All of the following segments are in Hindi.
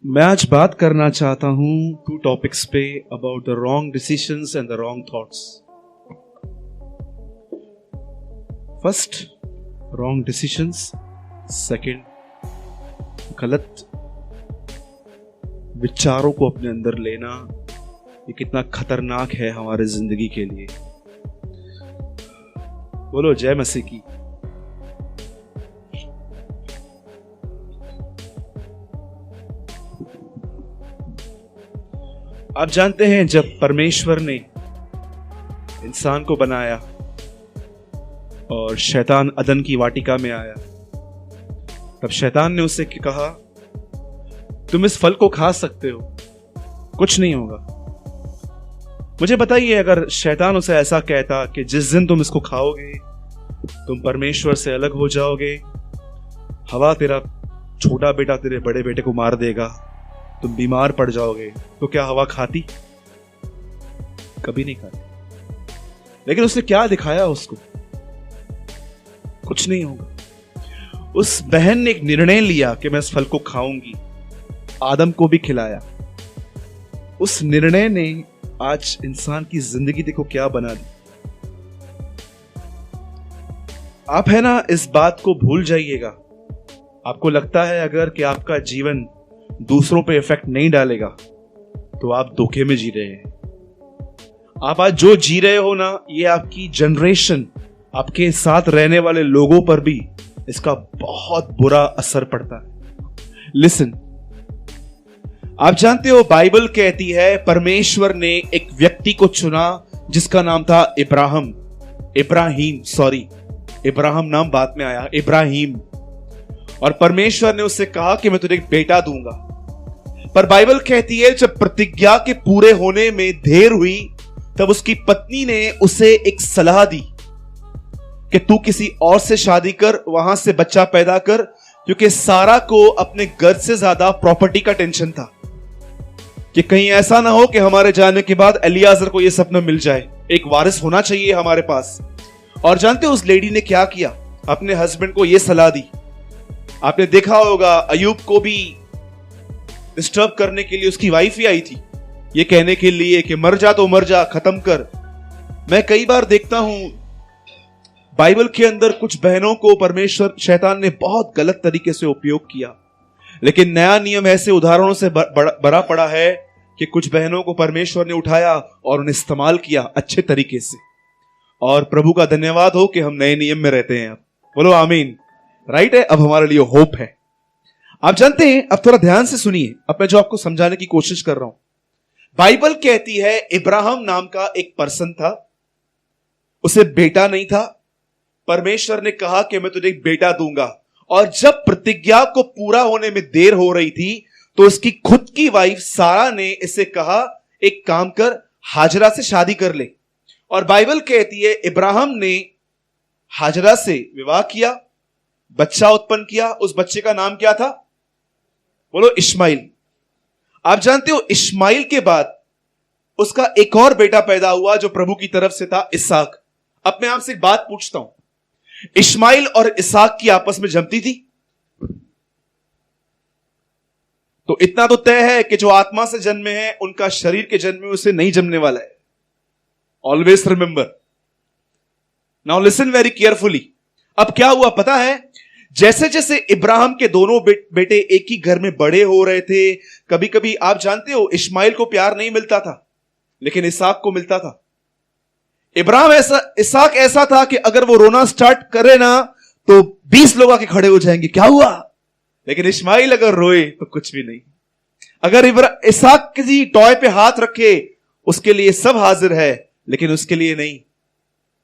मैं आज बात करना चाहता हूं 2 टॉपिक्स पे about the wrong decisions and the wrong thoughts. First, wrong decisions. Second, गलत विचारों को अपने अंदर लेना, ये कितना खतरनाक है हमारे जिंदगी के लिए। बोलो जय मसीह की। आप जानते हैं, जब परमेश्वर ने इंसान को बनाया और शैतान अदन की वाटिका में आया, तब शैतान ने उससे कहा, तुम इस फल को खा सकते हो, कुछ नहीं होगा। मुझे बताइए, अगर शैतान उसे ऐसा कहता कि जिस दिन तुम इसको खाओगे तुम परमेश्वर से अलग हो जाओगे, हवा तेरा छोटा बेटा तेरे बड़े बेटे को मार देगा, तुम बीमार पड़ जाओगे, तो क्या हवा खाती? कभी नहीं खाती। लेकिन उसने क्या दिखाया उसको? कुछ नहीं होगा। उस बहन ने एक निर्णय लिया कि मैं इस फल को खाऊंगी, आदम को भी खिलाया। उस निर्णय ने आज इंसान की जिंदगी देखो क्या बना दी। आप है ना, इस बात को भूल जाइएगा। आपको लगता है अगर कि आपका जीवन दूसरों पे इफेक्ट नहीं डालेगा तो आप धोखे में जी रहे हैं। आप आज जो जी रहे हो ना, ये आपकी जनरेशन, आपके साथ रहने वाले लोगों पर भी इसका बहुत बुरा असर पड़ता है। लिसन, आप जानते हो बाइबल कहती है परमेश्वर ने एक व्यक्ति को चुना जिसका नाम था इब्राहिम नाम बाद में आया, इब्राहिम। और परमेश्वर ने उससे कहा कि मैं तुझे एक बेटा दूंगा। पर बाइबल कहती है जब प्रतिज्ञा के पूरे होने में देर हुई तब उसकी पत्नी ने उसे एक सलाह दी कि तू किसी और से शादी कर, वहां से बच्चा पैदा कर, क्योंकि सारा को अपने घर से ज्यादा प्रॉपर्टी का टेंशन था कि कहीं ऐसा ना हो कि हमारे जाने के बाद एलियाजर को यह सपना मिल जाए, एक वारिस होना चाहिए हमारे पास। और जानते हो उस लेडी ने क्या किया? अपने हस्बैंड को यह सलाह दी। आपने देखा होगा अयूब को भी डिस्टर्ब करने के लिए उसकी वाइफ ही आई थी, ये कहने के लिए कि मर जा तो मर जा, खत्म कर। मैं कई बार देखता हूं बाइबल के अंदर कुछ बहनों को परमेश्वर शैतान ने बहुत गलत तरीके से उपयोग किया, लेकिन नया नियम ऐसे उदाहरणों से भरा पड़ा है कि कुछ बहनों को परमेश्वर ने उठाया और उन्हें इस्तेमाल किया अच्छे तरीके से। और प्रभु का धन्यवाद हो कि हम नए नियम में रहते हैं। अब बोलो आमीन। राइट है, अब हमारे लिए होप है। आप जानते हैं, अब थोड़ा ध्यान से सुनिए, अब मैं जो आपको समझाने की कोशिश कर रहा हूं। बाइबल कहती है इब्राहिम नाम का एक पर्सन था, उसे बेटा नहीं था। परमेश्वर ने कहा कि मैं तुझे एक बेटा दूंगा। और जब प्रतिज्ञा को पूरा होने में देर हो रही थी तो उसकी खुद की वाइफ सारा ने इसे कहा, एक काम कर, हाजरा से शादी कर ले। और बाइबल कहती है इब्राहिम ने हाजरा से विवाह किया, बच्चा उत्पन्न किया। उस बच्चे का नाम क्या था? बोलो इस्माइल। आप जानते हो इस्माइल के बाद उसका एक और बेटा पैदा हुआ जो प्रभु की तरफ से था, इसहाक। अब मैं आपसे एक बात पूछता हूं, इस्माइल और इसहाक की आपस में जमती थी? तो इतना तो तय है कि जो आत्मा से जन्मे हैं उनका शरीर के जन्म में उसे नहीं जमने वाला है। Always remember. Now listen very carefully. अब क्या हुआ पता है? जैसे जैसे इब्राहिम के दोनों बेटे एक ही घर में बड़े हो रहे थे, कभी कभी आप जानते हो इस्माइल को प्यार नहीं मिलता था लेकिन इसहाक को मिलता था। इसहाक ऐसा था कि अगर वो रोना स्टार्ट करे ना तो 20 लोग आके खड़े हो जाएंगे, क्या हुआ? लेकिन इस्माइल अगर रोए तो कुछ भी नहीं। अगर इसहाक किसी टॉय पे हाथ रखे उसके लिए सब हाजिर है, लेकिन उसके लिए नहीं।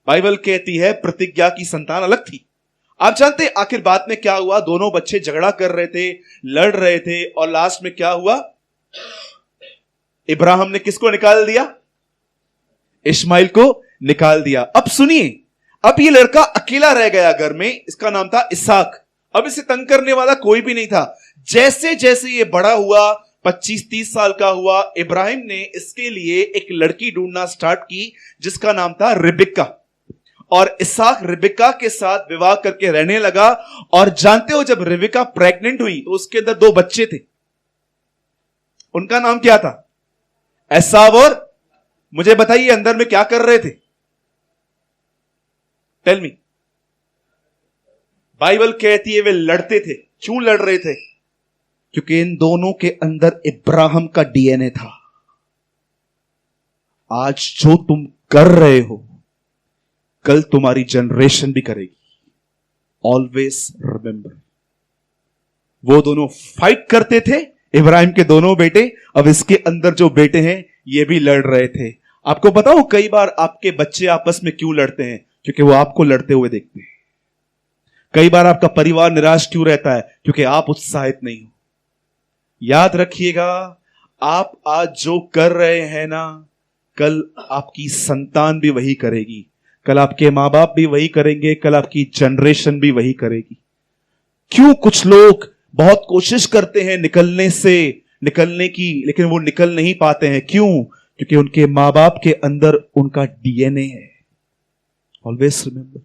बाइबल कहती है प्रतिज्ञा की संतान अलग थी। आप जानते हैं आखिर बात में क्या हुआ? दोनों बच्चे झगड़ा कर रहे थे, लड़ रहे थे, और लास्ट में क्या हुआ? इब्राहिम ने किसको निकाल दिया? इस्माइल को निकाल दिया। अब सुनिए, अब ये लड़का अकेला रह गया घर में, इसका नाम था इसहाक। अब इसे तंग करने वाला कोई भी नहीं था। जैसे जैसे ये बड़ा हुआ, 25-30 साल का हुआ, इब्राहिम ने इसके लिए एक लड़की ढूंढना स्टार्ट की जिसका नाम था रिबिका। और इसहाक रिबिका के साथ विवाह करके रहने लगा। और जानते हो जब रिबिका प्रेग्नेंट हुई तो उसके अंदर 2 बच्चे थे। उनका नाम क्या था? एसाव। और मुझे बताइए अंदर में क्या कर रहे थे? Tell me. बाइबल कहती है वे लड़ते थे। क्यों लड़ रहे थे? क्योंकि इन दोनों के अंदर इब्राहिम का डीएनए था। आज जो तुम कर रहे हो कल तुम्हारी जनरेशन भी करेगी। Always remember. वो दोनों फाइट करते थे, इब्राहिम के दोनों बेटे। अब इसके अंदर जो बेटे हैं ये भी लड़ रहे थे। आपको बताओ कई बार आपके बच्चे आपस में क्यों लड़ते हैं? क्योंकि वो आपको लड़ते हुए देखते हैं। कई बार आपका परिवार निराश क्यों रहता है? क्योंकि आप उत्साहित नहीं हो। याद रखिएगा, आप आज जो कर रहे हैं ना, कल आपकी संतान भी वही करेगी, कल आपके मां बाप भी वही करेंगे, कल आपकी जनरेशन भी वही करेगी। क्यों कुछ लोग बहुत कोशिश करते हैं निकलने की, लेकिन वो निकल नहीं पाते हैं? क्यों? क्योंकि उनके मां बाप के अंदर उनका डीएनए है। Always remember.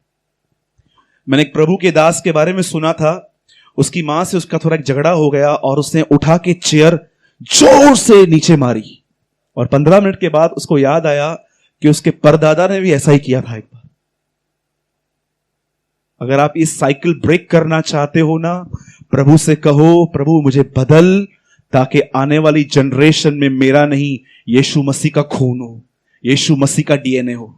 मैंने एक प्रभु के दास के बारे में सुना था। उसकी मां से उसका थोड़ा एक झगड़ा हो गया और उसने उठा के चेयर जोर से नीचे मारी, और 15 मिनट के बाद उसको याद आया कि उसके परदादा ने भी ऐसा ही किया था एक बार। अगर आप इस साइकिल ब्रेक करना चाहते हो ना, प्रभु से कहो, प्रभु मुझे बदल, ताकि आने वाली जनरेशन में मेरा नहीं, यीशु मसीह का खून हो, यीशु मसीह का डीएनए हो।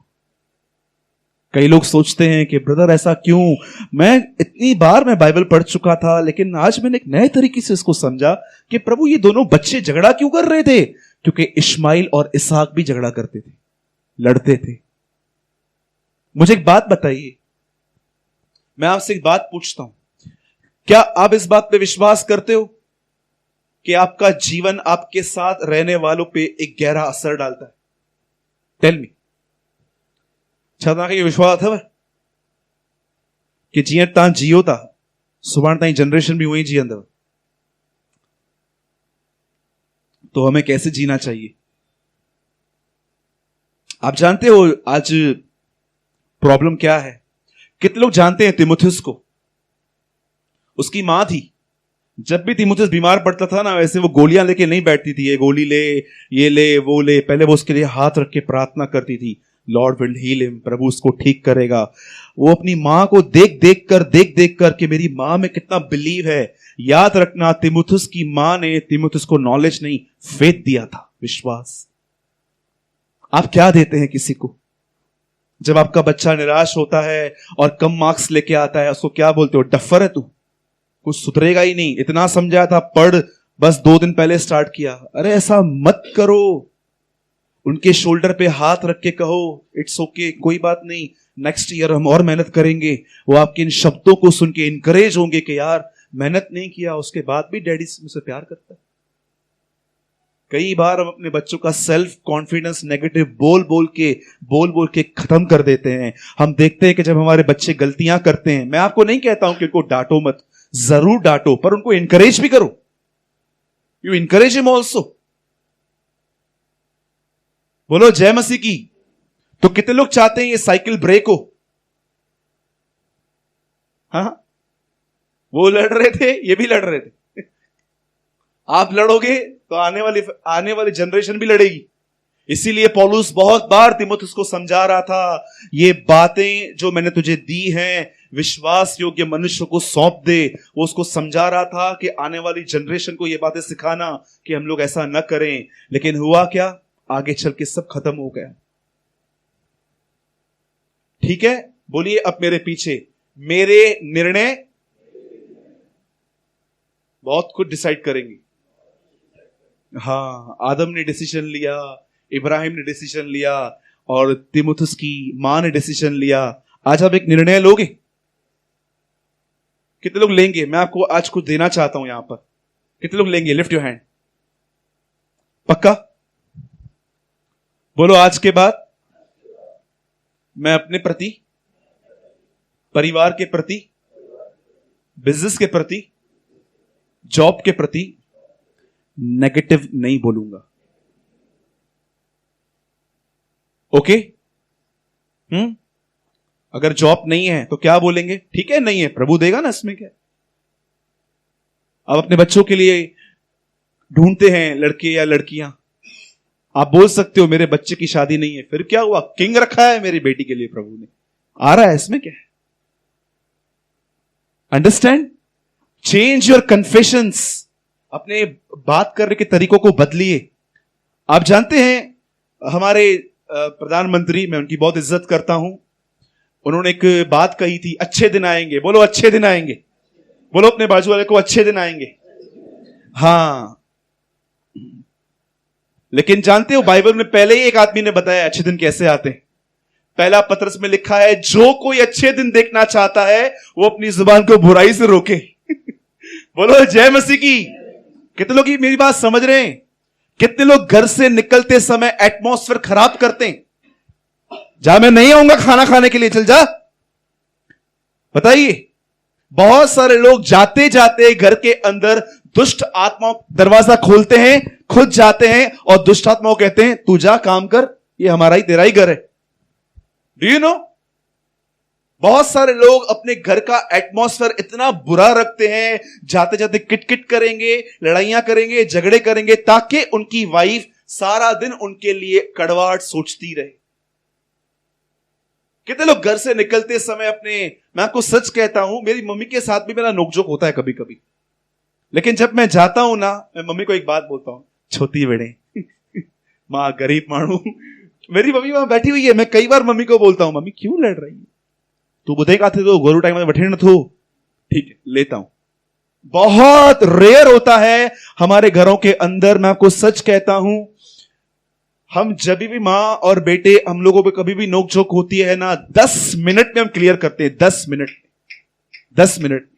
कई लोग सोचते हैं कि ब्रदर ऐसा क्यों? मैं इतनी बार मैं बाइबल पढ़ चुका था, लेकिन आज मैंने एक नए तरीके से इसको समझा कि प्रभु ये दोनों बच्चे झगड़ा क्यों कर रहे थे? क्योंकि इश्माइल और इसहाक भी झगड़ा करते थे, लड़ते थे। मुझे एक बात बताइए, मैं आपसे एक बात पूछता हूं, क्या आप इस बात पे विश्वास करते हो कि आपका जीवन आपके साथ रहने वालों पे एक गहरा असर डालता है? Tell me. छा ये विश्वास अथव कि जीअं तव्हां जियो था सुभाणे ताईं जनरेशन भी वही जीअंदव? तो हमें कैसे जीना चाहिए? आप जानते हो आज प्रॉब्लम क्या है? कितने लोग जानते हैं तिमुथियुस को? उसकी मां थी। जब भी तिमुथियुस बीमार पड़ता था ना, वैसे वो गोलियां लेके नहीं बैठती थी, ये गोली ले, ये ले, वो ले। पहले वो उसके लिए हाथ रख के प्रार्थना करती थी, लॉर्ड विल हील हिम, प्रभु उसको ठीक करेगा। वो अपनी मां को देख देख कर कि मेरी मां में कितना बिलीव है। याद रखना, तिमुथियुस की मां ने तिमुथियुस को नॉलेज नहीं, फेथ दिया था, विश्वास। आप क्या देते हैं किसी को? जब आपका बच्चा निराश होता है और कम मार्क्स लेके आता है, उसको क्या बोलते हो? डफर है तू, कुछ सुधरेगा ही नहीं, इतना समझाया था, पढ़, बस 2 दिन पहले स्टार्ट किया। अरे ऐसा मत करो। उनके शोल्डर पे हाथ रख के कहो, इट्स ओके, कोई बात नहीं, नेक्स्ट ईयर हम और मेहनत करेंगे। वो आपके इन शब्दों को सुन के इंकरेज होंगे कि यार मेहनत नहीं किया, उसके बाद भी डैडी मुझसे प्यार करता है। कई बार हम अपने बच्चों का सेल्फ कॉन्फिडेंस नेगेटिव बोल बोल के खत्म कर देते हैं। हम देखते हैं कि जब हमारे बच्चे गलतियां करते हैं, मैं आपको नहीं कहता हूं कि उनको डांटो मत, जरूर डांटो, पर उनको इंकरेज भी करो। You encourage him also. बोलो जय मसीह की। तो कितने लोग चाहते हैं ये साइकिल ब्रेक हो? हाँ, वो लड़ रहे थे, ये भी लड़ रहे थे। आप लड़ोगे तो आने वाली जनरेशन भी लड़ेगी। इसीलिए पौलुस बहुत बार तिमुथियुस को समझा रहा था, ये बातें जो मैंने तुझे दी हैं, विश्वास योग्य मनुष्य को सौंप दे। वो उसको समझा रहा था कि आने वाली जनरेशन को ये बातें सिखाना कि हम लोग ऐसा न करें। लेकिन हुआ क्या? आगे चल के सब खत्म हो गया। ठीक है, बोलिए अब मेरे पीछे, मेरे निर्णय बहुत कुछ डिसाइड करेंगे। हाँ, आदम ने डिसीजन लिया, इब्राहिम ने डिसीजन लिया, और तिमुथियुस की मां ने डिसीजन लिया। आज आप एक निर्णय लोगे? कितने लोग लेंगे? मैं आपको आज कुछ देना चाहता हूं यहां पर। कितने लोग लेंगे? Lift your hand. पक्का? बोलो आज के बाद मैं अपने प्रति, परिवार के प्रति, बिजनेस के प्रति, जॉब के प्रति नेगेटिव नहीं बोलूंगा। ओके? अगर जॉब नहीं है तो क्या बोलेंगे? ठीक है, नहीं है, प्रभु देगा ना, इसमें क्या। अब अपने बच्चों के लिए ढूंढते हैं लड़के या लड़कियां। आप बोल सकते हो मेरे बच्चे की शादी नहीं है, फिर क्या हुआ? किंग रखा है मेरी बेटी के लिए प्रभु ने, आ रहा है, इसमें क्या है? अंडरस्टैंड? Change your confessions. अपने बात करने के तरीकों को बदलिए। आप जानते हैं हमारे प्रधानमंत्री, मैं उनकी बहुत इज्जत करता हूं, उन्होंने एक बात कही थी, अच्छे दिन आएंगे। बोलो अच्छे दिन आएंगे। बोलो अपने बाजू वाले को, अच्छे दिन आएंगे। हां, लेकिन जानते हो बाइबल में पहले ही एक आदमी ने बताया अच्छे दिन कैसे आते हैं। पहला पत्रस में लिखा है, जो कोई अच्छे दिन देखना चाहता है वो अपनी जुबान को बुराई से रोके। बोलो जय मसीह की। कितने लोग मेरी बात समझ रहे हैं? कितने लोग घर से निकलते समय एटमॉस्फेयर खराब करते हैं? जा, मैं नहीं आऊंगा खाना खाने के लिए, चल जा। बताइए, बहुत सारे लोग जाते जाते घर के अंदर दुष्ट आत्माओं दरवाजा खोलते हैं, खुद जाते हैं और दुष्ट आत्माओं कहते हैं तू जा काम कर, ये हमारा ही तेरा ही घर है। Do you know? बहुत सारे लोग अपने घर का एटमॉस्फेयर इतना बुरा रखते हैं, जाते जाते किटकिट करेंगे, लड़ाइयां करेंगे, झगड़े करेंगे, ताकि उनकी वाइफ सारा दिन उनके लिए कड़वाहट सोचती रहे। कितने लोग घर से निकलते समय अपने, मैं आपको सच कहता हूं, मेरी मम्मी के साथ भी मेरा नोकझोंक होता है कभी कभी, लेकिन जब मैं जाता हूं ना, मैं मम्मी को एक बात बोलता हूं, छोटी बेड़े मां गरीब मानू। मेरी मम्मी वहां बैठी हुई है, मैं कई बार मम्मी को बोलता हूं, मम्मी क्यों लड़ रही है? तू बुधे का थे तो गोरू टाइम में बैठे न थो, ठीक है लेता हूं। बहुत रेयर होता है हमारे घरों के अंदर, मैं आपको सच कहता हूं, हम जब भी मां और बेटे, हम लोगों पे कभी भी नोकझोंक होती है ना, 10 मिनट में हम क्लियर करते हैं। 10 मिनट, 10 मिनट।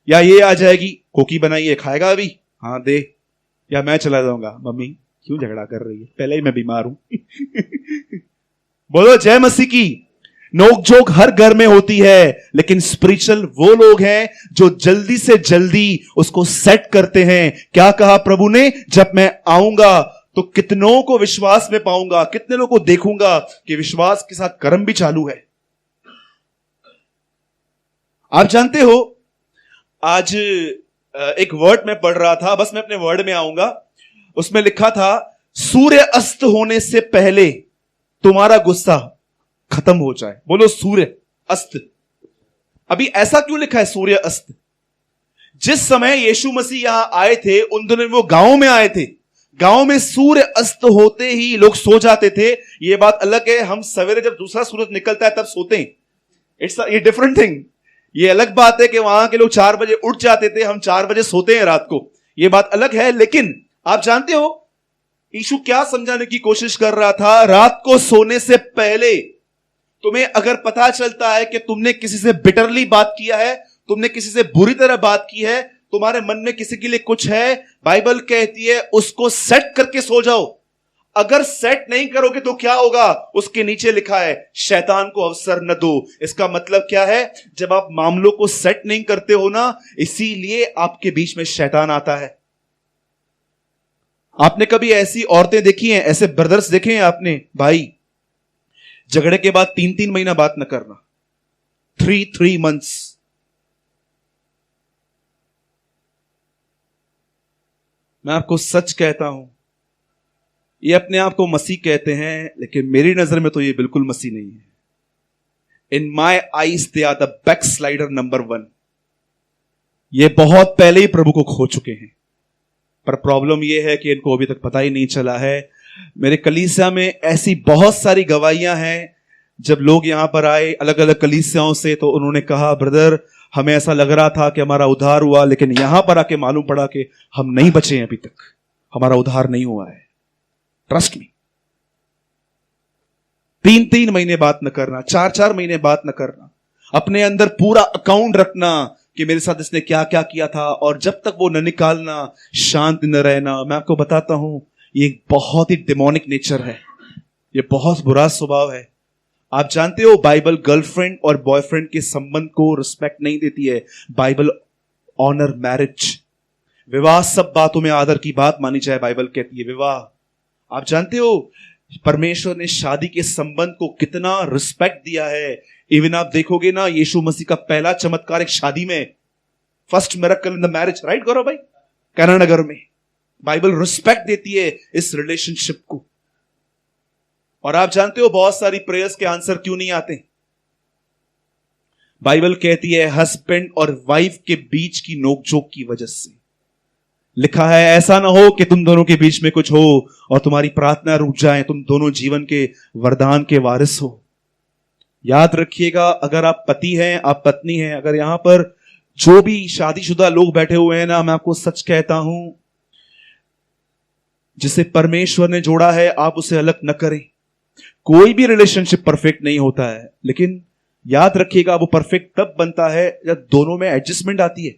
या ये आ जाएगी, कोकी बनाइए, खाएगा अभी? हाँ दे। या मैं चला जाऊंगा, मम्मी क्यों झगड़ा कर रही है, पहले ही मैं बीमार हूं। बोलो जय मसीह की। नोकझोंक हर घर में होती है, लेकिन स्पिरिचुअल वो लोग हैं जो जल्दी से जल्दी उसको सेट करते हैं। क्या कहा प्रभु ने? जब मैं आऊंगा तो कितनों को विश्वास में पाऊंगा, कितने लोगों को देखूंगा कि विश्वास के साथ कर्म भी चालू है। आप जानते हो, आज एक वर्ड में पढ़ रहा था, बस मैं अपने वर्ड में आऊंगा, उसमें लिखा था सूर्य अस्त होने से पहले तुम्हारा गुस्सा खत्म हो जाए। बोलो सूर्य अस्त। अभी ऐसा क्यों लिखा है सूर्य अस्त? जिस समय यीशु मसीह यहां आए थे, उन दिनों वो गांव में आए थे। गांव में सूर्य अस्त होते ही लोग सो जाते थे। ये बात अलग है, हम सवेरे जब दूसरा सूरज निकलता है तब सोते हैं। इट्स ये डिफरेंट थिंग। ये अलग बात है कि वहां के लोग 4 बजे उठ जाते थे, हम 4 बजे सोते हैं रात को, ये बात अलग है। लेकिन आप जानते हो यीशु क्या समझाने की कोशिश कर रहा था? रात को सोने से पहले तुम्हें अगर पता चलता है कि तुमने किसी से बिटरली बात किया है, तुमने किसी से बुरी तरह बात की है, तुम्हारे मन में किसी के लिए कुछ है, बाइबल कहती है उसको सेट करके सो जाओ। अगर सेट नहीं करोगे तो क्या होगा? उसके नीचे लिखा है शैतान को अवसर न दो। इसका मतलब क्या है? जब आप मामलों को सेट नहीं करते हो ना, इसीलिए आपके बीच में शैतान आता है। आपने कभी ऐसी औरतें देखी हैं, ऐसे ब्रदर्स देखे हैं आपने? भाई झगड़े के बाद 3-3 महीना बात न करना, 3 months। मैं आपको सच कहता हूं, ये अपने आप को मसीह कहते हैं, लेकिन मेरी नजर में तो ये बिल्कुल मसीह नहीं है। In my eyes they are the backslider number 1। ये बहुत पहले ही प्रभु को खो चुके हैं, पर प्रॉब्लम ये है कि इनको अभी तक पता ही नहीं चला है। मेरे कलीसिया में ऐसी बहुत सारी गवाहियां हैं, जब लोग यहां पर आए अलग अलग कलीसियाओं से, तो उन्होंने कहा ब्रदर हमें ऐसा लग रहा था कि हमारा उद्धार हुआ, लेकिन यहां पर आके मालूम पड़ा कि हम नहीं बचे हैं, अभी तक हमारा उद्धार नहीं हुआ है। Trust me. 3-3 महीने बात न करना, 4-4 महीने बात न करना, अपने अंदर पूरा अकाउंट रखना कि मेरे साथ इसने क्या क्या किया था, और जब तक वो न निकालना, शांत न रहना। मैं आपको बताता हूं, ये एक बहुत ही डिमोनिक नेचर है, ये बहुत बुरा स्वभाव है। आप जानते हो बाइबल गर्लफ्रेंड और बॉयफ्रेंड के संबंध को रिस्पेक्ट नहीं देती है। बाइबल ऑनर मैरिज, विवाह सब बातों में आदर की बात मानी जाए, बाइबल कहती है विवाह। आप जानते हो परमेश्वर ने शादी के संबंध को कितना रिस्पेक्ट दिया है। इवन आप देखोगे ना, यीशु मसीह का पहला चमत्कार एक शादी में, first miracle in the marriage, right Gaurav भाई, कैना नगर में। बाइबल रिस्पेक्ट देती है इस रिलेशनशिप को। और आप जानते हो बहुत सारी प्रेयर्स के आंसर क्यों नहीं आते? बाइबल कहती है हस्बैंड और वाइफ के बीच की नोकझोंक की वजह से। लिखा है ऐसा ना हो कि तुम दोनों के बीच में कुछ हो और तुम्हारी प्रार्थना रुक जाए, तुम दोनों जीवन के वरदान के वारिस हो। याद रखिएगा, अगर आप पति हैं, आप पत्नी हैं, अगर यहां पर जो भी शादीशुदा लोग बैठे हुए हैं ना, मैं आपको सच कहता हूं, जिसे परमेश्वर ने जोड़ा है आप उसे अलग न करें। कोई भी रिलेशनशिप परफेक्ट नहीं होता है, लेकिन याद रखिएगा वो परफेक्ट तब बनता है जब दोनों में एडजस्टमेंट आती है।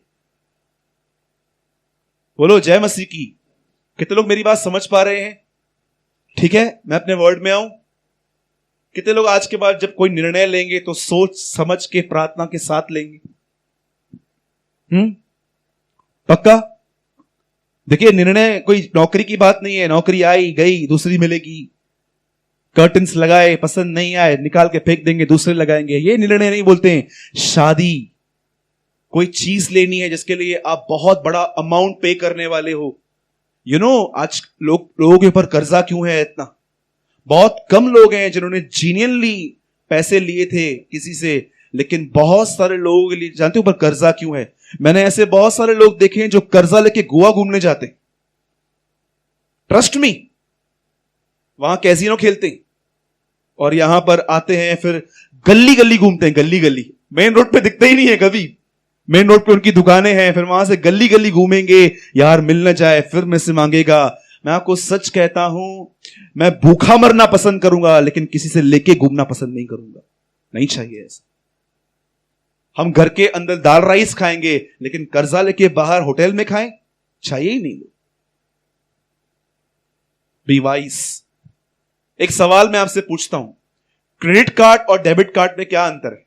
बोलो जय मसीह की। कितने लोग मेरी बात समझ पा रहे हैं? ठीक है, मैं अपने वर्ड में आऊं। कितने लोग आज के बाद जब कोई निर्णय लेंगे तो सोच समझ के प्रार्थना के साथ लेंगे? पक्का? देखिए, निर्णय कोई नौकरी की बात नहीं है। नौकरी आई गई, दूसरी मिलेगी। कर्टन्स लगाए, पसंद नहीं आए, निकाल के फेंक देंगे, दूसरे लगाएंगे। ये निर्णय नहीं बोलते हैं। शादी, कोई चीज लेनी है जिसके लिए आप बहुत बड़ा अमाउंट पे करने वाले हो। आज लोगों के ऊपर कर्जा क्यों है इतना? बहुत कम लोग हैं जिन्होंने जीनियनली पैसे लिए थे किसी से, लेकिन बहुत सारे लोगों के लिए जानते हो ऊपर कर्जा क्यों है? मैंने ऐसे बहुत सारे लोग देखे हैं जो कर्जा लेके गोवा घूमने जाते, ट्रस्ट मी, वहां कैसीनो खेलते और यहां पर आते हैं, फिर गली गली घूमते हैं। गली गली, मेन रोड पे दिखते ही नहीं है कभी। मेन रोड पे उनकी दुकानें हैं, फिर वहां से गली गली घूमेंगे, यार मिल न जाए, फिर मुझसे मांगेगा। मैं आपको सच कहता हूं, मैं भूखा मरना पसंद करूंगा लेकिन किसी से लेके घूमना पसंद नहीं करूंगा। नहीं चाहिए ऐसा। हम घर के अंदर दाल राइस खाएंगे लेकिन कर्जा लेके बाहर होटल में खाएं, चाहिए ही नहीं। Be wise. एक सवाल मैं आपसे पूछता हूं, क्रेडिट कार्ड और डेबिट कार्ड में क्या अंतर है?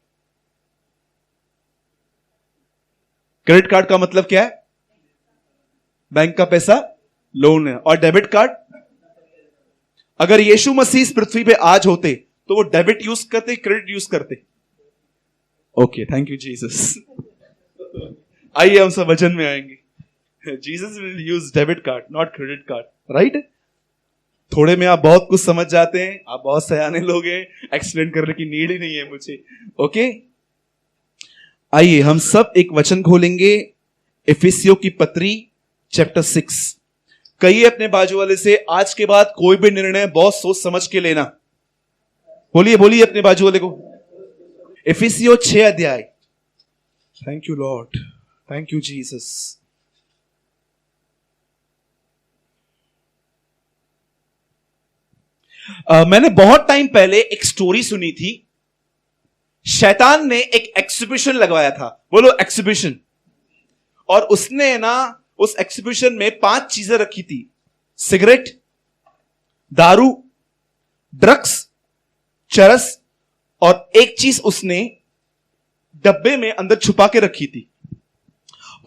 क्रेडिट कार्ड का मतलब क्या है? बैंक का पैसा, लोन है। और डेबिट कार्ड, अगर यीशु मसीह इस पृथ्वी पे आज होते तो वो डेबिट यूज करते, क्रेडिट यूज करते? Okay, thank you Jesus. आइए हम सब वचन में आएंगे। Jesus will use debit card, not credit card, right? थोड़े में आप बहुत कुछ समझ जाते हैं, आप बहुत सयाने लोग हैं, एक्सप्लेन करने की नीड ही नहीं है मुझे। ओके, आइए हम सब एक वचन खोलेंगे, इफिसियों की पत्री चैप्टर 6। कहिए अपने बाजू वाले से, आज के बाद कोई भी निर्णय बहुत सोच समझ के लेना। बोलिए बोलिए अपने बाजू वाले को। इफिसियों 6 अध्याय। Thank you Lord, thank you Jesus. मैंने बहुत टाइम पहले एक स्टोरी सुनी थी। शैतान ने एक एग्जीबिशन लगवाया था। बोलो एग्जीबिशन। और उसने ना उस एग्जीबिशन में 5 चीजें रखी थी, सिगरेट, दारू, ड्रग्स, चरस, और एक चीज उसने डब्बे में अंदर छुपा के रखी थी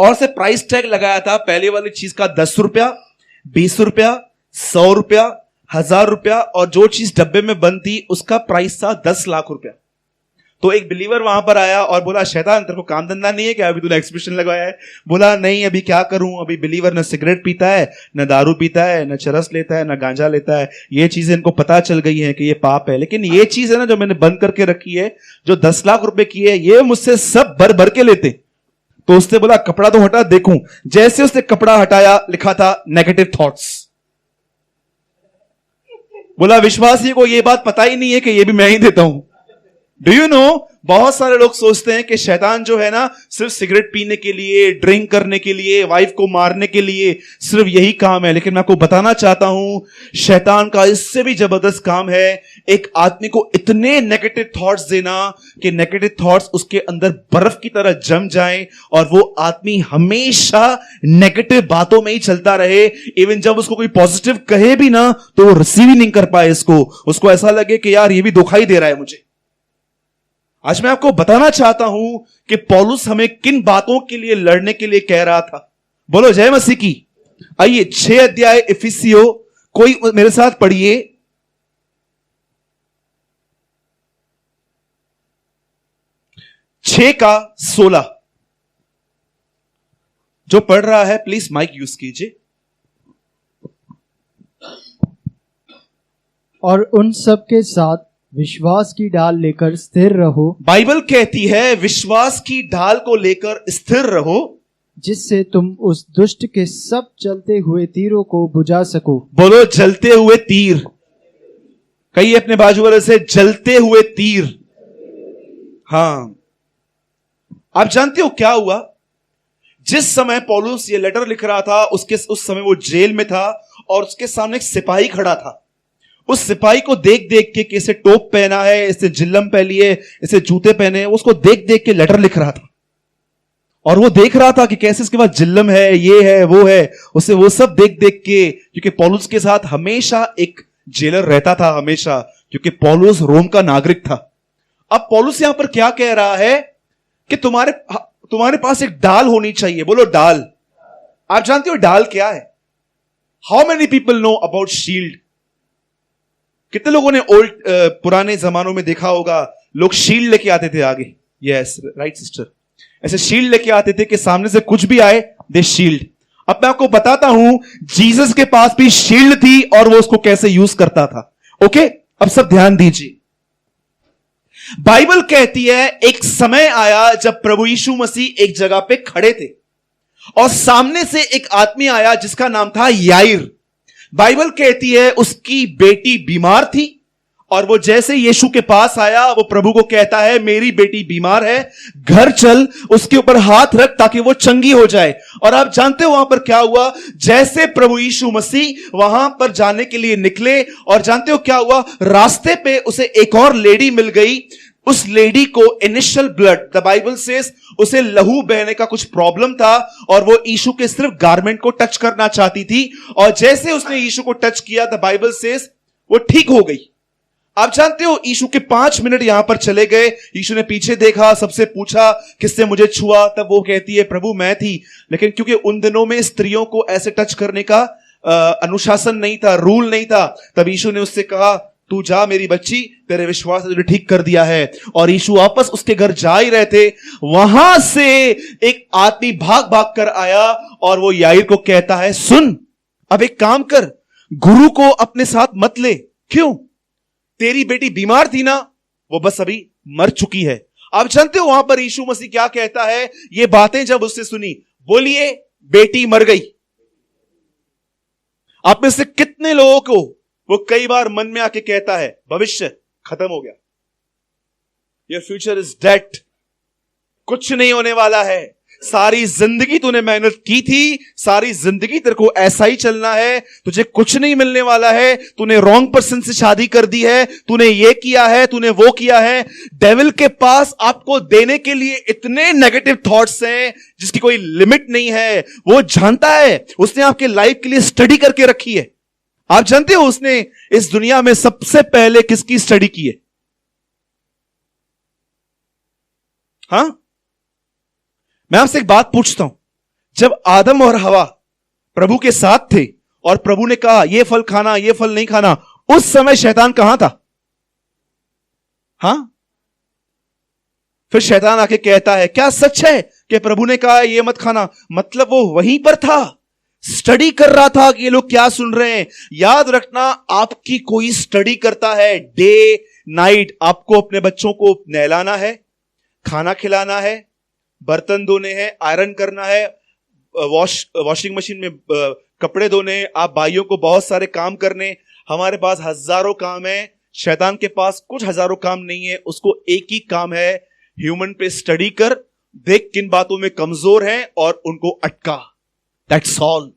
और से प्राइस टैग लगाया था। पहले वाली चीज का 10 रुपया, 20 रुपया, 100 रुपया, 1000 रुपया, और जो चीज डब्बे में बंद थी उसका प्राइस था 10 लाख रुपया। तो एक बिलीवर वहां पर आया और बोला, शैतान तेरे को काम धंधा नहीं है क्या? अभी तूने एग्जीबिशन लगाया है। बोला नहीं, अभी क्या करूं? अभी बिलीवर न सिगरेट पीता है, न दारू पीता है, न चरस लेता है, न गांजा लेता है। ये चीजें इनको पता चल गई है कि ये पाप है, लेकिन ये चीज है ना जो मैंने बंद करके रखी है, जो 10 लाख रुपए की है, ये मुझसे सब भर भर के लेते। तो उसने बोला कपड़ा तो हटा देखूं। जैसे उसने कपड़ा हटाया, लिखा था नेगेटिव थॉट्स। बोला विश्वासी को ये बात पता ही नहीं है कि ये भी मैं ही देता हूं। डू यू नो, बहुत सारे लोग सोचते हैं कि शैतान जो है ना सिर्फ सिगरेट पीने के लिए, ड्रिंक करने के लिए, वाइफ को मारने के लिए सिर्फ यही काम है, लेकिन मैं आपको बताना चाहता हूं शैतान का इससे भी जबरदस्त काम है एक आदमी को इतने नेगेटिव थॉट्स देना कि नेगेटिव थॉट्स उसके अंदर बर्फ की तरह जम जाएं और वो आदमी हमेशा नेगेटिव बातों में ही चलता रहे। इवन जब उसको कोई पॉजिटिव कहे भी ना तो वो रिसीव ही नहीं कर पाए इसको। उसको ऐसा लगे कि यार ये भी धोखा ही दे रहा है मुझे। आज मैं आपको बताना चाहता हूं कि पौलुस हमें किन बातों के लिए लड़ने के लिए कह रहा था। बोलो जय मसीह की। आइए 6 अध्याय इफिसियों, कोई मेरे साथ पढ़िए। 6 का 16। जो पढ़ रहा है प्लीज माइक यूज कीजिए। और उन सब के साथ विश्वास की ढाल लेकर स्थिर रहो, बाइबल कहती है विश्वास की ढाल को लेकर स्थिर रहो, जिससे तुम उस दुष्ट के सब चलते हुए तीरों को बुझा सको। बोलो जलते हुए तीर। कहिए अपने बाजू वाले से, जलते हुए तीर। हाँ, आप जानते हो क्या हुआ? जिस समय पौलुस ये लेटर लिख रहा था उस समय वो जेल में था और उसके सामने एक सिपाही खड़ा था। उस सिपाही को देख देख के कि इसे टोप पहना है, इसे जिल्लम पहनी है, इसे जूते पहने हैं, उसको देख देख के लेटर लिख रहा था। और वो देख रहा था कि कैसे इसके पास जिल्लम है, ये है, वो है, उसे वो सब देख देख के, क्योंकि पौलुस के साथ हमेशा एक जेलर रहता था, हमेशा, क्योंकि पौलुस रोम का नागरिक था। अब पौलुस यहां पर क्या कह रहा है कि तुम्हारे पास एक ढाल होनी चाहिए। बोलो ढाल। आप जानते हो ढाल क्या है? How many people know about shield? कितने लोगों ने पुराने जमानों में देखा होगा, लोग शील्ड लेके आते थे आगे। यस राइट सिस्टर, ऐसे शील्ड लेके आते थे कि सामने से कुछ भी आए दे शील्ड। अब मैं आपको बताता हूं जीसस के पास भी शील्ड थी और वो उसको कैसे यूज करता था। ओके, अब सब ध्यान दीजिए। बाइबल कहती है एक समय आया जब प्रभु यीशु मसीह एक जगह पे खड़े थे और सामने से एक आदमी आया जिसका नाम था याईर। बाइबल कहती है उसकी बेटी बीमार थी और वो जैसे यीशु के पास आया वो प्रभु को कहता है मेरी बेटी बीमार है, घर चल, उसके ऊपर हाथ रख ताकि वो चंगी हो जाए। और आप जानते हो वहां पर क्या हुआ? जैसे प्रभु यीशु मसीह वहां पर जाने के लिए निकले और जानते हो क्या हुआ? रास्ते पे उसे एक और लेडी मिल गई। उस लेडी को initial blood, the Bible says, उसे लहू बहने का कुछ प्रॉब्लम था और वो यीशु के सिर्फ गारमेंट को टच करना चाहती थी और जैसे उसने यीशु को टच किया द बाइबल सेज वो ठीक हो गई। आप जानते हो यीशु के 5 मिनट यहां पर चले गए। यीशु ने पीछे देखा, सबसे पूछा किसने मुझे छुआ, तब वो कहती है प्रभु मैं थी। लेकिन क्योंकि उन दिनों में स्त्रियों को ऐसे टच करने का अनुशासन नहीं था, रूल नहीं था, तब यीशु ने उससे कहा तू जा मेरी बच्ची, तेरे विश्वास ने तुझे ठीक कर दिया है। और यीशु वापस उसके घर जा ही रहे थे, वहां से एक आदमी भाग भाग कर आया और वो याईर को कहता है सुन, अब एक काम कर, गुरु को अपने साथ मत ले। क्यों? तेरी बेटी बीमार थी ना, वो बस अभी मर चुकी है। आप जानते हो वहां पर यीशु मसीह क्या कहता है? ये बातें जब उससे सुनी, बोलिए बेटी मर गई। आप में से कितने लोगों को वो कई बार मन में आके कहता है भविष्य खत्म हो गया, योर फ्यूचर इज डेड, कुछ नहीं होने वाला है, सारी जिंदगी तूने मेहनत की थी, सारी जिंदगी तेरे को ऐसा ही चलना है, तुझे कुछ नहीं मिलने वाला है, तूने रॉन्ग पर्सन से शादी कर दी है, तूने ये किया है, तूने वो किया है। डेविल के पास आपको देने के लिए इतने नेगेटिव थॉट्स हैं जिसकी कोई लिमिट नहीं है। वो जानता है, उसने आपके लाइफ के लिए स्टडी करके रखी है। आप जानते हो उसने इस दुनिया में सबसे पहले किसकी स्टडी की है? हां, मैं आपसे एक बात पूछता हूं, जब आदम और हवा प्रभु के साथ थे और प्रभु ने कहा ये फल खाना, ये फल नहीं खाना, उस समय शैतान कहां था? हां, फिर शैतान आके कहता है क्या सच है कि प्रभु ने कहा ये मत खाना? मतलब वो वहीं पर था, स्टडी कर रहा था कि ये लोग क्या सुन रहे हैं। याद रखना, आपकी कोई स्टडी करता है डे नाइट। आपको अपने बच्चों को नहलाना है, खाना खिलाना है, बर्तन धोने हैं, आयरन करना है, वॉशिंग मशीन में कपड़े धोने, आप भाइयों को बहुत सारे काम करने। हमारे पास हजारों काम है, शैतान के पास कुछ हजारों काम नहीं है, उसको एक ही काम है, ह्यूमन पे स्टडी कर, देख किन बातों में कमजोर है और उनको अटका। That's all.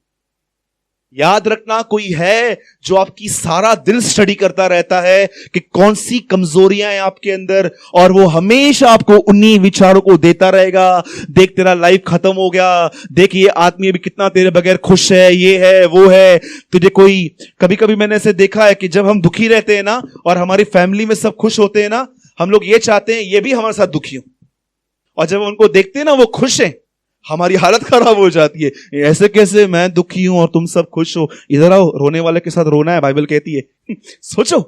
याद रखना, कोई है जो आपकी सारा दिन स्टडी करता रहता है कि कौन सी कमजोरियां हैं आपके अंदर, और वो हमेशा आपको उन्हीं विचारों को देता रहेगा। देख तेरा लाइफ खत्म हो गया, देख ये आदमी भी कितना तेरे बगैर खुश है, ये है वो है। तुझे कोई, कभी कभी मैंने ऐसे देखा है कि जब हम दुखी रहते हैं ना और हमारी फैमिली में सब खुश होते हैं ना, हम लोग ये चाहते हैं ये भी हमारे साथ दुखी हो, और जब उनको देखते हैं ना वो खुश है, हमारी हालत खराब हो जाती है। ऐसे कैसे, मैं दुखी हूं और तुम सब खुश हो, इधर आओ, रोने वाले के साथ रोना है, बाइबल कहती है। सोचो,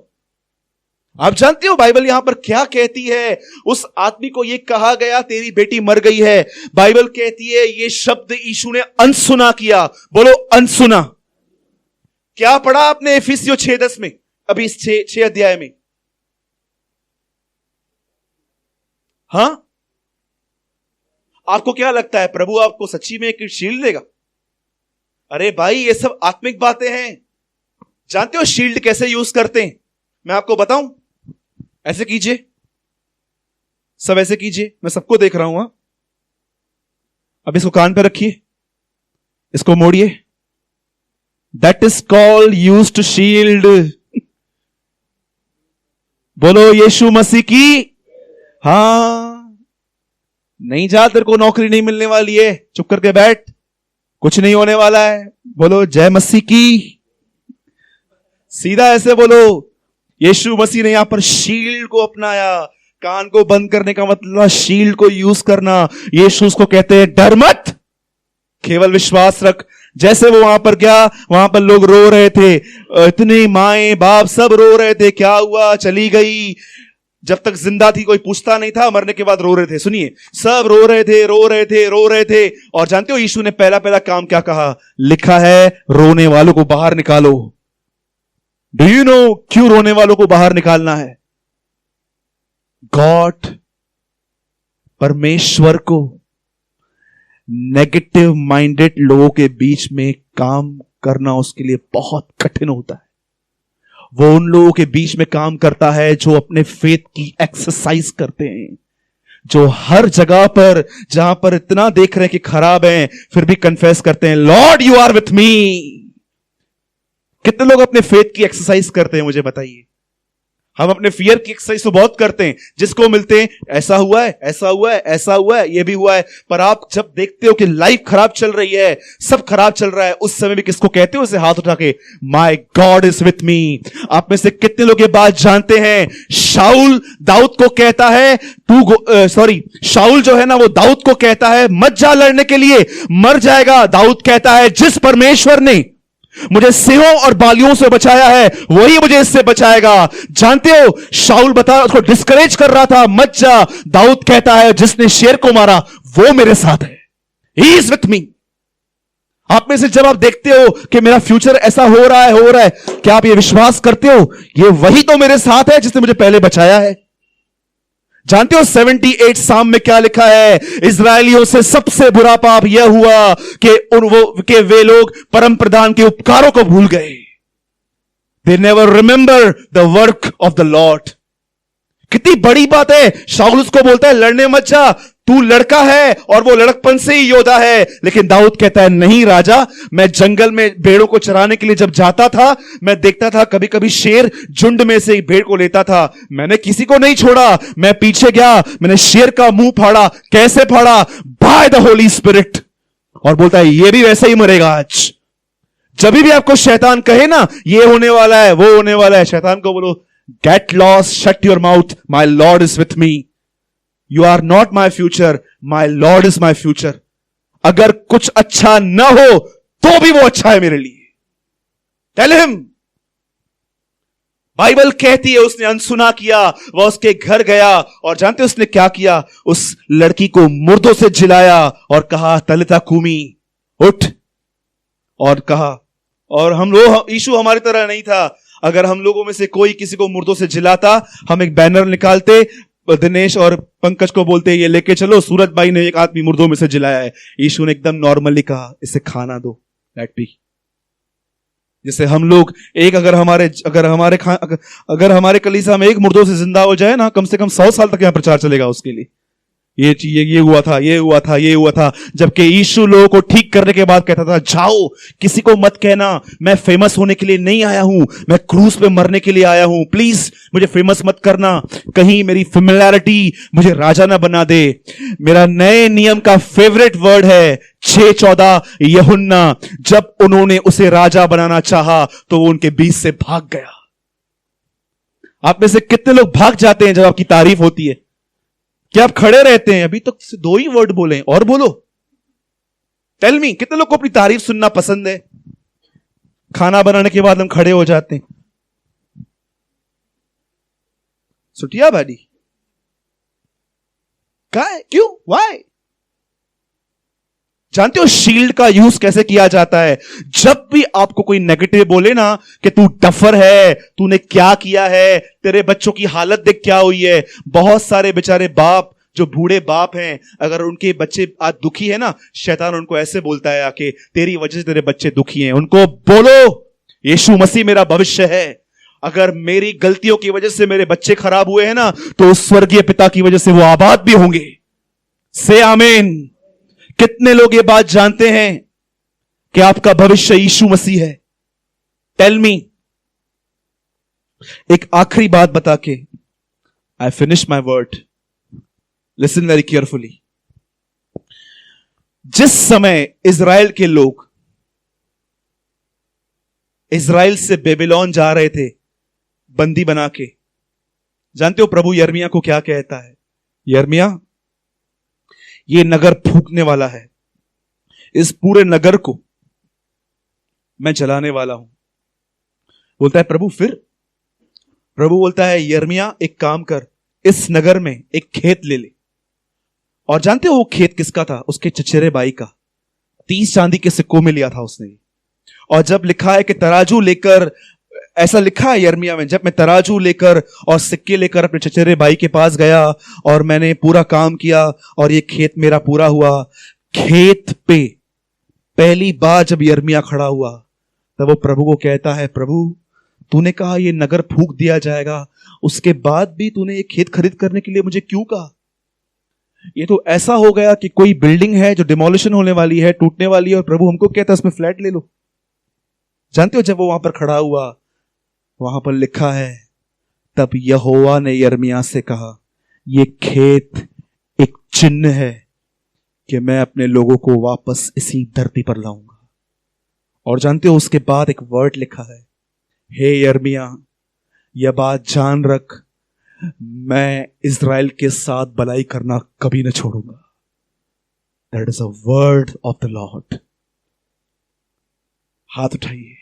आप जानते हो बाइबल यहां पर क्या कहती है? उस आदमी को यह कहा गया तेरी बेटी मर गई है। बाइबल कहती है ये शब्द यीशु ने अनसुना किया। बोलो अनसुना। क्या पढ़ा आपने एफिसियों 6:10 में? अभी इस 6 अध्याय में? हाँ, आपको क्या लगता है प्रभु आपको सच्ची में एक शील्ड देगा? अरे भाई, ये सब आत्मिक बातें हैं। जानते हो शील्ड कैसे यूज करते हैं? मैं आपको बताऊं। ऐसे कीजिए, सब ऐसे कीजिए, मैं सबको देख रहा हूं। अब इसको कान पे रखिए, इसको मोड़िए। That is called use to shield. बोलो यीशु मसीह की। हाँ, नहीं जा, तेरे को नौकरी नहीं मिलने वाली है, चुप करके बैठ, कुछ नहीं होने वाला है। बोलो जय मसीह की। सीधा ऐसे बोलो। यीशु मसीह ने यहां पर शील्ड को अपनाया। कान को बंद करने का मतलब शील्ड को यूज करना। यीशु उसको कहते हैं डर मत, केवल विश्वास रख। जैसे वो वहां पर गया, वहां पर लोग रो रहे थे, इतने माए बाप सब रो रहे थे, क्या हुआ, चली गई। जब तक जिंदा थी कोई पूछता नहीं था, मरने के बाद रो रहे थे। सुनिए, सब रो रहे थे, रो रहे थे, रो रहे थे। और जानते हो यीशु ने पहला काम क्या कहा? लिखा है रोने वालों को बाहर निकालो। डू यू नो क्यों रोने वालों को बाहर निकालना है? गॉड, परमेश्वर को नेगेटिव माइंडेड लोगों के बीच में काम करना उसके लिए बहुत कठिन होता है। वो उन लोगों के बीच में काम करता है जो अपने फेथ की एक्सरसाइज करते हैं, जो हर जगह पर जहां पर इतना देख रहे हैं कि खराब है, फिर भी कन्फेस करते हैं Lord you are with me. कितने लोग अपने फेथ की एक्सरसाइज करते हैं, मुझे बताइए। हम अपने फियर की एक्सरसाइज तो बहुत करते हैं, जिसको मिलते हैं ऐसा हुआ है, ऐसा हुआ है, ऐसा हुआ है, ये भी हुआ है। पर आप जब देखते हो कि लाइफ खराब चल रही है, सब खराब चल रहा है, उस समय भी किसको कहते हो? उसे हाथ उठा के my God is with me. आप में से कितने लोग ये बात जानते हैं? शाऊल दाऊद को कहता है शाऊल जो है ना, वो दाऊद को कहता है मत जा लड़ने के लिए, मर जाएगा। दाऊद कहता है जिस परमेश्वर ने मुझे सिंहों और बालियों से बचाया है, वही मुझे इससे बचाएगा। जानते हो, शाऊल उसको डिस्करेज कर रहा था, मत जा। दाऊद कहता है जिसने शेर को मारा वो मेरे साथ है, ही इज विथ मी। आप में से जब आप देखते हो कि मेरा फ्यूचर ऐसा हो रहा है, क्या आप ये विश्वास करते हो ये वही तो मेरे साथ है जिसने मुझे पहले बचाया है? जानते हो 78 साम में क्या लिखा है? इजरायलियों से सबसे बुरा पाप यह हुआ कि वे लोग परम प्रधान के उपकारों को भूल गए। They never remember the work of the Lord. कितनी बड़ी बात है। शाऊल उसको बोलता है लड़ने मत जा, तू लड़का है और वो लड़कपन से ही योद्धा है। लेकिन दाऊद कहता है नहीं राजा, मैं जंगल में भेड़ों को चराने के लिए जब जाता था, मैं देखता था कभी कभी शेर झुंड में से भेड़ को लेता था, मैंने किसी को नहीं छोड़ा, मैं पीछे गया, मैंने शेर का मुंह फाड़ा। कैसे फाड़ा? By the Holy Spirit. और बोलता है ये भी वैसे ही मरेगा आज। जब भी आपको शैतान कहे ना ये होने वाला है, वो होने वाला है, शैतान को बोलो get lost, shut your mouth, my lord is with me. You are not my future, my Lord is my future. अगर कुछ अच्छा न हो तो भी वो अच्छा है मेरे लिए। Tell him. बाइबल कहती है उसने अनसुना किया, वह उसके घर गया और जानते उसने क्या किया? उस लड़की को मुर्दों से जिलाया और कहा तलिता कूमी, उठ। और कहा, और हम लोग, यीशु हमारी तरह नहीं था। अगर हम लोगों में से कोई किसी को मुर्दों से जिलाता, हम एक बैनर निकालते, दिनेश और पंकज को बोलते ये लेके चलो, सूरज भाई ने एक आदमी मुर्दों में से जिलाया है। यीशु ने एकदम नॉर्मली कहा इसे खाना दो, लेट बी। जैसे हम लोग एक अगर हमारे कलीसिया में एक मुर्दों से जिंदा हो जाए ना, कम से कम 100 साल तक यहां प्रचार चलेगा उसके लिए। ये हुआ था, ये हुआ था, ये हुआ था। जबकि यीशु लोगों को ठीक करने के बाद कहता था जाओ, किसी को मत कहना मैं फेमस होने के लिए नहीं आया हूं, मैं क्रूस पे मरने के लिए आया हूं। प्लीज मुझे फेमस मत करना, कहीं मेरी फेमिलियरिटी मुझे राजा ना बना दे। मेरा नए नियम का फेवरेट वर्ड है 6:14 यूहन्ना, जब उन्होंने उसे राजा बनाना चाहा तो वो उनके बीच से भाग गया। आप में से कितने लोग भाग जाते हैं जब आपकी तारीफ होती है? क्या आप खड़े रहते हैं? अभी तक तो 2 ही वर्ड बोले, और बोलो। टेल मी, कितने लोग को अपनी तारीफ सुनना पसंद है? खाना बनाने के बाद हम खड़े हो जाते हैं। सुटिया भाई क्या है? क्यों? वाई? जानते हो शील्ड का यूज कैसे किया जाता है? जब भी आपको कोई नेगेटिव बोले ना कि तू डफर है, तूने क्या किया है, तेरे बच्चों की हालत देख क्या हुई है। बहुत सारे बेचारे बाप, जो बूढ़े बाप हैं, अगर उनके बच्चे आज दुखी है ना, शैतान उनको ऐसे बोलता है आके, तेरी वजह से तेरे बच्चे दुखी हैं। उनको बोलो यीशु मसीह मेरा भविष्य है। अगर मेरी गलतियों की वजह से मेरे बच्चे खराब हुए हैं ना, तो उस स्वर्गीय पिता की वजह से वो आबाद भी होंगे। से आमीन। कितने लोग ये बात जानते हैं कि आपका भविष्य यीशु मसीह है? Tell me. एक आखिरी बात बता के I finish my word. Listen very carefully. जिस समय इजराइल के लोग इजराइल से बेबीलोन जा रहे थे बंदी बना के, जानते हो प्रभु यिर्मयाह को क्या कहता है? यिर्मयाह, ये नगर फूंकने वाला है, इस पूरे नगर को मैं जलाने वाला हूं। बोलता है प्रभु फिर? प्रभु बोलता है यिर्मयाह एक काम कर, इस नगर में एक खेत ले ले। और जानते हो वो खेत किसका था? उसके चचेरे भाई का। 30 चांदी के सिक्कों में लिया था उसने। और जब लिखा है कि तराजू लेकर, ऐसा लिखा है यिर्मयाह में, जब मैं तराजू लेकर और सिक्के लेकर अपने चचेरे भाई के पास गया और मैंने पूरा काम किया और ये खेत मेरा पूरा हुआ। खेत पे पहली बार जब यिर्मयाह खड़ा हुआ तब वो प्रभु को कहता है, प्रभु तूने कहा ये नगर फूंक दिया जाएगा, उसके बाद भी तूने ये खेत खरीद करने के लिए मुझे क्यों कहा? ये तो ऐसा हो गया कि कोई बिल्डिंग है जो डिमोलिशन होने वाली है, टूटने वाली है, और प्रभु हमको कहता है उसमें फ्लैट ले लो। जानते हो जब वो वहां पर खड़ा हुआ, वहां पर लिखा है तब यहोवा ने यिर्मयाह से कहा, ये खेत एक चिन्ह है कि मैं अपने लोगों को वापस इसी धरती पर लाऊंगा। और जानते हो उसके बाद एक वर्ड लिखा है, हे यिर्मयाह यह बात जान रख, मैं इज़राइल के साथ भलाई करना कभी न छोड़ूंगा। That is a word of the Lord. हाथ उठाइए।